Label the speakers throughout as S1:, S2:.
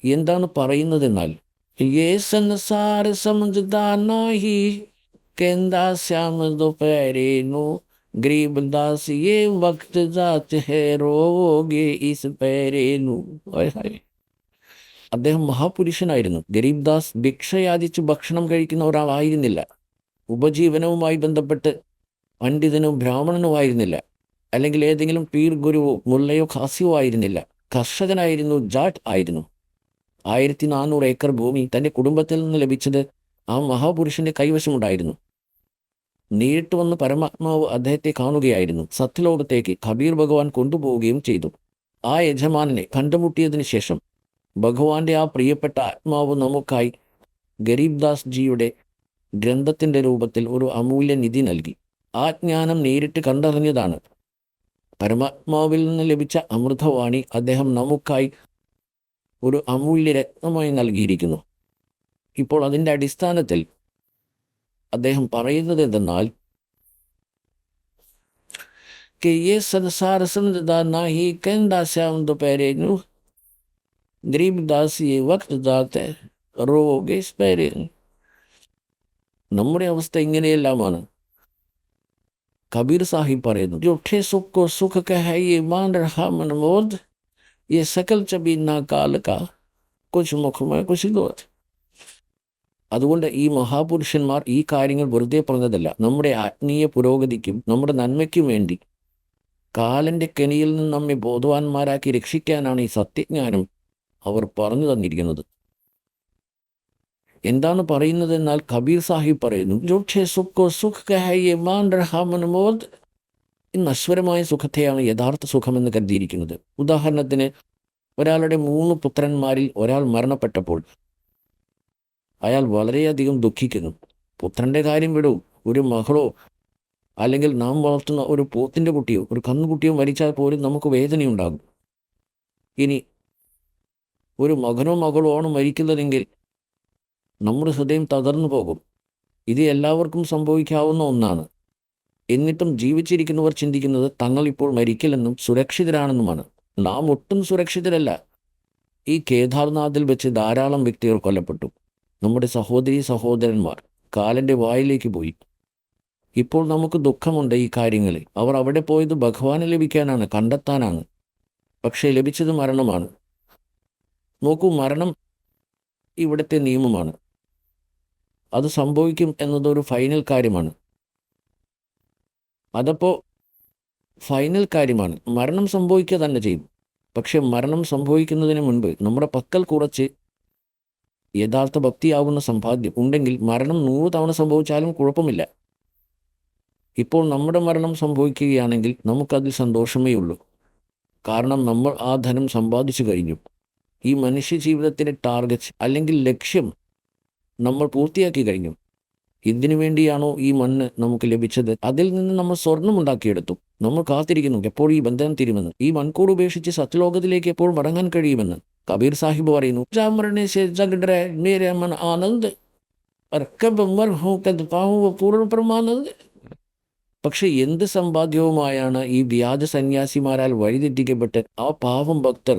S1: എന്താണ് പറയുന്നതെന്നാൽ യേ സംസാര സമജ്ദാ നാഹി कहंदा श्याम दोपहरे नु गरीब दास ये वक्त जात है रोगे इस पैरे नु. അദ്ദേഹം മഹാപുരുഷനായിരുന്നു. ഗരീബ് ദാസ് ഭിക്ഷയാചിച്ച് ഭക്ഷണം കഴിക്കുന്ന ഒരാളായിരുന്നില്ല. ഉപജീവനവുമായി ബന്ധപ്പെട്ട് പണ്ഡിതനും ബ്രാഹ്മണനുമായിരുന്നില്ല. അല്ലെങ്കിൽ ഏതെങ്കിലും പീർ ഗുരുവോ മുല്ലയോ ഖാസിയോ ആയിരുന്നില്ല. കർഷകനായിരുന്നു, ജാട്ട് ആയിരുന്നു. 1400 ഏക്കർ ഭൂമി തൻ്റെ കുടുംബത്തിൽ നിന്ന് ലഭിച്ചത് ആ മഹാപുരുഷന്റെ കൈവശമുണ്ടായിരുന്നു. നേരിട്ട് വന്ന് പരമാത്മാവ് അദ്ദേഹത്തെ കാണുകയായിരുന്നു. സത്യലോകത്തേക്ക് കബീർ ഭഗവാൻ കൊണ്ടുപോവുകയും ചെയ്തു. ആ യജമാനനെ കണ്ടുമുട്ടിയതിന് ശേഷം ഭഗവാന്റെ ആ പ്രിയപ്പെട്ട ആത്മാവ് നമുക്കായി ഗരീബ് ദാസ് ജിയുടെ ഗ്രന്ഥത്തിൻ്റെ രൂപത്തിൽ ഒരു അമൂല്യ നിധി നൽകി. ആ ജ്ഞാനം നേരിട്ട് കണ്ടറിഞ്ഞതാണ്. പരമാത്മാവിൽ നിന്ന് ലഭിച്ച അമൃതവാണി അദ്ദേഹം നമുക്കായി ഒരു അമൂല്യ രത്നമായി നൽകിയിരിക്കുന്നു. ഇപ്പോൾ അതിൻ്റെ അടിസ്ഥാനത്തിൽ അദ്ദേഹം പറയുന്നത് എന്തെന്നാൽ നമ്മുടെ അവസ്ഥ ഇങ്ങനെയെല്ലാമാണ്. കബീർ സാഹിബ് പറയുന്നു, ജോഠേ സുഖ സുഖ കഹയെ മാൻ രഹാ മനമോദ് യെ സകൽ ചബീന കാല കാ കുച്ച് മുഖമേ കുച്ച് ദോത്. അതുകൊണ്ട് ഈ മഹാപുരുഷന്മാർ ഈ കാര്യങ്ങൾ വെറുതെ പറഞ്ഞതല്ല. നമ്മുടെ ആത്മീയ പുരോഗതിക്കും നമ്മുടെ നന്മയ്ക്കും വേണ്ടി കാലൻ്റെ കെണിയിൽ നിന്ന് നമ്മെ ബോധവാന്മാരാക്കി രക്ഷിക്കാനാണ് ഈ സത്യജ്ഞാനം അവർ പറഞ്ഞു തന്നിരിക്കുന്നത്. എന്താണ് പറയുന്നതെന്നാൽ കബീർ സാഹിബ് പറയുന്നു, ഈ നശ്വരമായ സുഖത്തെയാണ് യഥാർത്ഥ സുഖമെന്ന് കരുതിയിരിക്കുന്നത്. ഉദാഹരണത്തിന്, ഒരാളുടെ 3 പുത്രന്മാരിൽ ഒരാൾ മരണപ്പെട്ടപ്പോൾ അയാൾ വളരെയധികം ദുഃഖിക്കുന്നു. പുത്രൻ്റെ കാര്യം വിടൂ, ഒരു മകളോ അല്ലെങ്കിൽ നാം വളർത്തുന്ന ഒരു പോത്തിൻ്റെ കുട്ടിയോ ഒരു കന്നുകുട്ടിയോ മരിച്ചാൽ പോലും നമുക്ക് വേദനയുണ്ടാകും. ഇനി ഒരു മകനോ മകളോ ആണ് മരിക്കുന്നതെങ്കിൽ നമ്മുടെ ഹൃദയം തകർന്നു പോകും. ഇത് എല്ലാവർക്കും സംഭവിക്കാവുന്ന ഒന്നാണ്. എന്നിട്ടും ജീവിച്ചിരിക്കുന്നവർ ചിന്തിക്കുന്നത് തങ്ങൾ ഇപ്പോൾ മരിക്കില്ലെന്നും സുരക്ഷിതരാണെന്നുമാണ്. നാം ഒട്ടും സുരക്ഷിതരല്ല. ഈ കേദാർനാഥിൽ വെച്ച് ധാരാളം വ്യക്തികൾ കൊല്ലപ്പെട്ടു. നമ്മുടെ സഹോദരീ സഹോദരന്മാർ കാലൻ്റെ വായിലേക്ക് പോയി. ഇപ്പോൾ നമുക്ക് ദുഃഖമുണ്ട് ഈ കാര്യങ്ങളിൽ. അവർ അവിടെ പോയത് ഭഗവാനെ ലഭിക്കാനാണ്, കണ്ടെത്താനാണ്. പക്ഷേ ലഭിച്ചത് മരണമാണ്. നോക്കൂ, മരണം ഇവിടുത്തെ നിയമമാണ്. അത് സംഭവിക്കും എന്നതൊരു ഫൈനൽ കാര്യമാണ്. അതപ്പോൾ ഫൈനൽ കാര്യമാണ്. മരണം സംഭവിക്കുക തന്നെ ചെയ്യും. പക്ഷെ മരണം സംഭവിക്കുന്നതിന് മുൻപ് നമ്മുടെ പക്കൽ കുറച്ച് യഥാർത്ഥ ഭക്തിയാവുന്ന സമ്പാദ്യം ഉണ്ടെങ്കിൽ മരണം 100 തവണ സംഭവിച്ചാലും കുഴപ്പമില്ല. ഇപ്പോൾ നമ്മുടെ മരണം സംഭവിക്കുകയാണെങ്കിൽ നമുക്കതിൽ സന്തോഷമേ ഉള്ളൂ. കാരണം നമ്മൾ ആ ധനം സമ്പാദിച്ചു കഴിഞ്ഞു. ഈ മനുഷ്യ ജീവിതത്തിൻ്റെ ടാർഗറ്റ് അല്ലെങ്കിൽ ലക്ഷ്യം നമ്മൾ പൂർത്തിയാക്കി കഴിഞ്ഞു. എന്തിനു വേണ്ടിയാണോ ഈ മണ്ണ് നമുക്ക് ലഭിച്ചത്, അതിൽ നിന്ന് നമ്മൾ സ്വർണം ഉണ്ടാക്കിയെടുത്തു. നമ്മൾ കാത്തിരിക്കുന്നു എപ്പോൾ ഈ ബന്ധനം തീരുമെന്ന്, ഈ മൺകൂട് ഉപേക്ഷിച്ച് സത്യലോകത്തിലേക്ക് എപ്പോൾ മടങ്ങാൻ കഴിയുമെന്ന്. കബീർ സാഹിബ് പറയുന്നു, ആനന്ദ് പക്ഷെ എന്ത് സമ്പാദ്യവുമായാണ് ഈ വ്യാജ സന്യാസിമാരാൽ വഴിതെറ്റിക്കപ്പെട്ട് ആ പാവം ഭക്തർ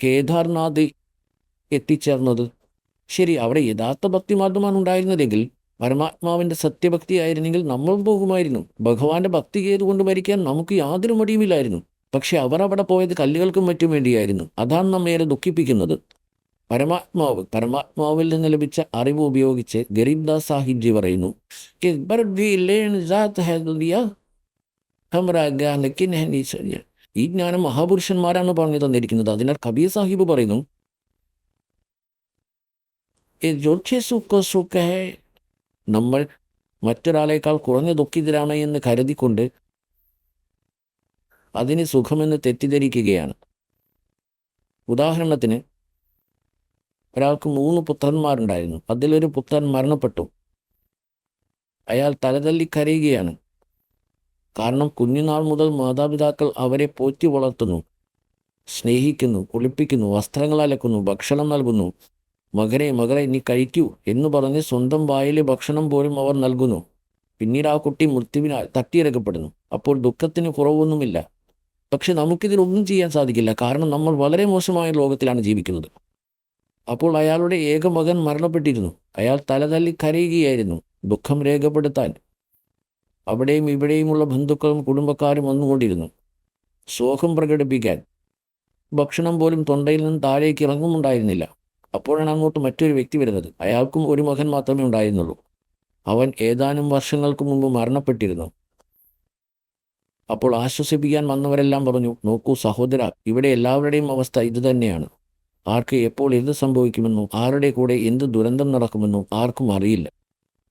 S1: കേദാർനാഥ് എത്തിച്ചേർന്നത്? ശരി, അവിടെ യഥാർത്ഥ ഭക്തി മാത്രമാണ് ഉണ്ടായിരുന്നതെങ്കിൽ, പരമാത്മാവിൻ്റെ സത്യഭക്തി ആയിരുന്നെങ്കിൽ നമ്മൾ പോകുമായിരുന്നു. ഭഗവാന്റെ ഭക്തി ചെയ്തുകൊണ്ട് മരിക്കാൻ നമുക്ക് യാതൊരു മടിയുമില്ലായിരുന്നു. പക്ഷെ അവർ അവിടെ പോയത് കല്ലുകൾക്കും മറ്റും വേണ്ടിയായിരുന്നു. അതാണ് നമ്മേറെ ദുഃഖിപ്പിക്കുന്നത്. പരമാത്മാവിൽ നിന്ന് ലഭിച്ച അറിവ് ഉപയോഗിച്ച് ഗരീബ് ദാസ് സാഹിബ് ജി പറയുന്നു, ഈ ജ്ഞാനം മഹാപുരുഷന്മാരാണ് പറഞ്ഞു തന്നിരിക്കുന്നത്. അതിനാൽ കബീർ സാഹിബ് പറയുന്നു, നമ്മൾ മറ്റൊരാളേക്കാൾ കുറഞ്ഞ ദുഃഖിതരാണ് എന്ന് കരുതിക്കൊണ്ട് അതിന് സുഖമെന്ന് തെറ്റിദ്ധരിക്കുകയാണ്. ഉദാഹരണത്തിന്, ഒരാൾക്ക് 3 പുത്രന്മാരുണ്ടായിരുന്നു. അതിലൊരു പുത്രൻ മരണപ്പെട്ടു. അയാൾ തലതല്ലി കരയുകയാണ്. കാരണം കുഞ്ഞുനാൾ മുതൽ മാതാപിതാക്കൾ അവരെ പോറ്റി വളർത്തുന്നു, സ്നേഹിക്കുന്നു, കുളിപ്പിക്കുന്നു, വസ്ത്രങ്ങൾ അലക്കുന്നു, ഭക്ഷണം നൽകുന്നു. മകളെ നീ കഴിക്കൂ എന്ന് പറഞ്ഞ് സ്വന്തം വായിലെ ഭക്ഷണം പോലും അവർ നൽകുന്നു. പിന്നീട് ആ കുട്ടി മൃത്യുവിനാൽ തട്ടിയിറക്കപ്പെടുന്നു. അപ്പോൾ ദുഃഖത്തിന് കുറവൊന്നുമില്ല. പക്ഷെ നമുക്കിതിലൊന്നും ചെയ്യാൻ സാധിക്കില്ല. കാരണം നമ്മൾ വളരെ മോശമായ ലോകത്തിലാണ് ജീവിക്കുന്നത്. അപ്പോൾ അയാളുടെ ഏക മകൻ മരണപ്പെട്ടിരുന്നു. അയാൾ തലതല്ലി കരയുകയായിരുന്നു ദുഃഖം രേഖപ്പെടുത്താൻ. അവിടെയും ഇവിടെയുമുള്ള ബന്ധുക്കളും കുടുംബക്കാരും വന്നുകൊണ്ടിരുന്നു ശോകം പ്രകടിപ്പിക്കാൻ. ഭക്ഷണം പോലും തൊണ്ടയിൽ നിന്ന് താഴേക്ക് ഇറങ്ങുമുണ്ടായിരുന്നില്ല. അപ്പോഴാണ് അങ്ങോട്ട് മറ്റൊരു വ്യക്തി വരുന്നത്. അയാൾക്കും ഒരു മകൻ മാത്രമേ ഉണ്ടായിരുന്നുള്ളൂ. അവൻ ഏതാനും വർഷങ്ങൾക്ക് മുമ്പ് മരണപ്പെട്ടിരുന്നു. അപ്പോൾ ആശ്വസിപ്പിക്കാൻ വന്നവരെല്ലാം പറഞ്ഞു, നോക്കൂ സഹോദര, ഇവിടെ എല്ലാവരുടെയും അവസ്ഥ ഇതുതന്നെയാണ്. ആർക്ക് എപ്പോൾ എന്ത് സംഭവിക്കുമെന്നോ ആരുടെ കൂടെ എന്ത് ദുരന്തം നടക്കുമെന്നോ ആർക്കും അറിയില്ല.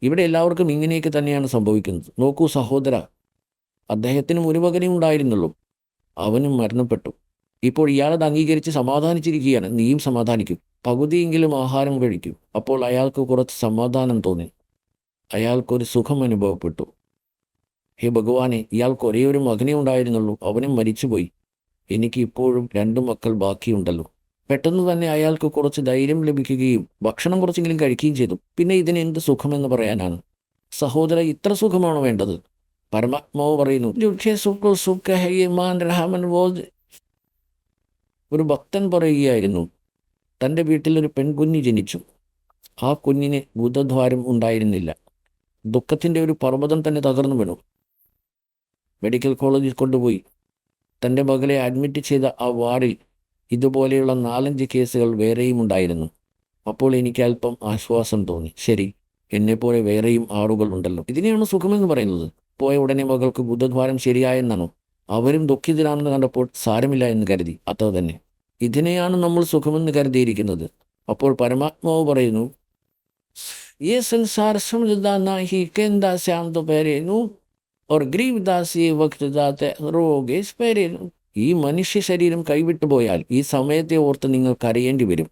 S1: ഇവിടെ എല്ലാവർക്കും ഇങ്ങനെയൊക്കെ തന്നെയാണ് സംഭവിക്കുന്നത്. നോക്കൂ സഹോദര, അദ്ദേഹത്തിനും ഒരു മകനേ ഉണ്ടായിരുന്നുള്ളൂ. അവനും മരണപ്പെട്ടു. ഇപ്പോൾ ഇയാളത് അംഗീകരിച്ച് സമാധാനിച്ചിരിക്കുകയാണ്. നീയും സമാധാനിക്കും, പകുതിയെങ്കിലും ആഹാരം കഴിക്കും. അപ്പോൾ അയാൾക്ക് കുറച്ച് സമാധാനം തോന്നി. അയാൾക്കൊരു സുഖം അനുഭവപ്പെട്ടു. ഹേ ഭഗവാനെ, ഇയാൾക്ക് ഒരേ ഒരു മകനേ ഉണ്ടായിരുന്നുള്ളൂ, അവനും മരിച്ചുപോയി. എനിക്ക് ഇപ്പോഴും 2 മക്കൾ ബാക്കിയുണ്ടല്ലോ. പെട്ടെന്ന് തന്നെ അയാൾക്ക് കുറച്ച് ധൈര്യം ലഭിക്കുകയും ഭക്ഷണം കുറച്ചെങ്കിലും കഴിക്കുകയും ചെയ്തു. പിന്നെ ഇതിന് എന്ത് സുഖമെന്ന് പറയാനാണ്? സഹോദര, ഇത്ര സുഖമാണോ വേണ്ടത്? പരമാത്മാവ് പറയുന്നു, ഒരു ഭക്തൻ പറയുകയായിരുന്നു, തൻ്റെ വീട്ടിൽ ഒരു പെൺകുഞ്ഞ് ജനിച്ചു. ആ കുഞ്ഞിന് ഭൂതദ്വാരം ഉണ്ടായിരുന്നില്ല. ദുഃഖത്തിൻ്റെ ഒരു പർവ്വതം തന്നെ തകർന്നു വീണു. മെഡിക്കൽ കോളേജിൽ കൊണ്ടുപോയി തൻ്റെ മകളെ അഡ്മിറ്റ് ചെയ്ത ആ വാർഡിൽ ഇതുപോലെയുള്ള 4-5 കേസുകൾ വേറെയും ഉണ്ടായിരുന്നു. അപ്പോൾ എനിക്ക് അല്പം ആശ്വാസം തോന്നി. ശരി, എന്നെപ്പോലെ വേറെയും ആളുകൾ ഉണ്ടല്ലോ. ഇതിനെയാണ് സുഖമെന്ന് പറയുന്നത്. പോയ ഉടനെ മകൾക്ക് ബുദ്ധദ്വാരം ശരിയായെന്നാണോ? അവരും ദുഃഖിതരാണെന്ന് കണ്ടപ്പോൾ സാരമില്ല എന്ന് കരുതി. അത്ര തന്നെ. ഇതിനെയാണ് നമ്മൾ സുഖമെന്ന് കരുതിയിരിക്കുന്നത്. അപ്പോൾ പരമാത്മാവ് പറയുന്നു, ഈ സംസാര സമൃദ്ധാനാഹി കേന്ദാസ്യാന്ത പേരേനു ഓർ ഗ്രീവദാസി വക്തദാത്തെ റോഗേസ് പേരേനു. ഈ മനുഷ്യ ശരീരം കൈവിട്ടു പോയാൽ ഈ സമയത്തെ ഓർത്ത് നിങ്ങൾ കരയേണ്ടി വരും.